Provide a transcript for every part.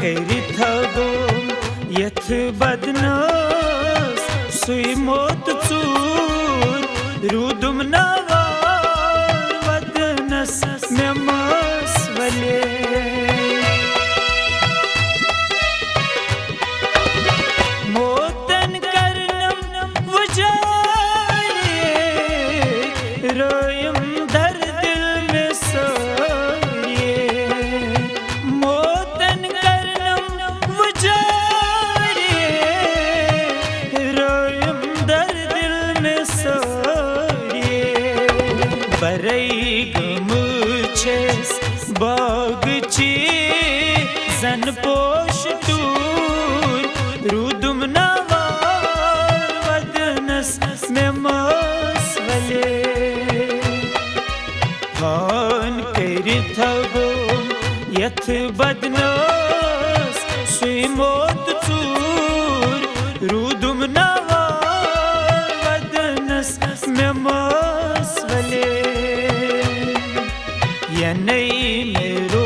करिथगो यथ बदनस सुई मोत चूर रूदुम नवार वदनस में मसवले मोतन करनम वजारे रोयम दर दिल में सोये मोतन करनम वजारे रोयम दर दिल में सोये बरई गमुछेस बागची जन पोश टूर रूदुम नवार वदनस में मसवले फान करिथगो यथ बदनस सुई मोत चूर रूदुम नवार वदनस में मसवले यनई मेरो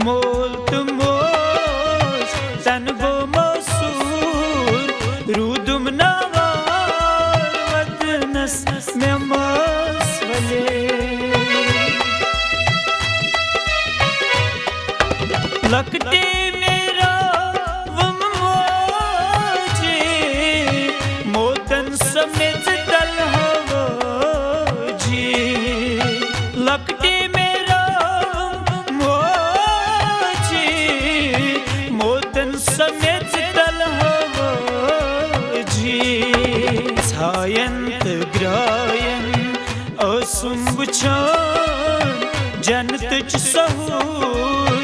मोल्त मोश तनगो मसूर रूदुम नवार वदनस में मसवले लकटे मेरा वम मोजे मोतन समेत तल हवो जी लकटे मेरा मोजे मोतन समेत तल हवो जी छायंत ग्रायन असुम्बुछान जनतच सहूर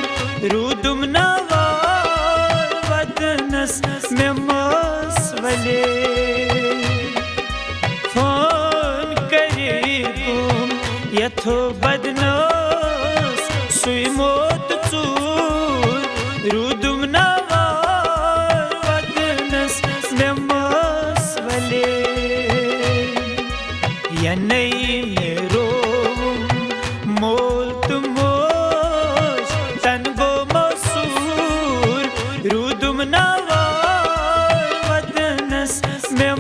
रूदुम नवार वदनस में मसवले फान करिकुम यथो बदनस सुई मोत चूर रूदुम नवार वदनस में मसवले यनई मेरो मोल्त मोश तनगो मसूर रूदुम नवार वदनस में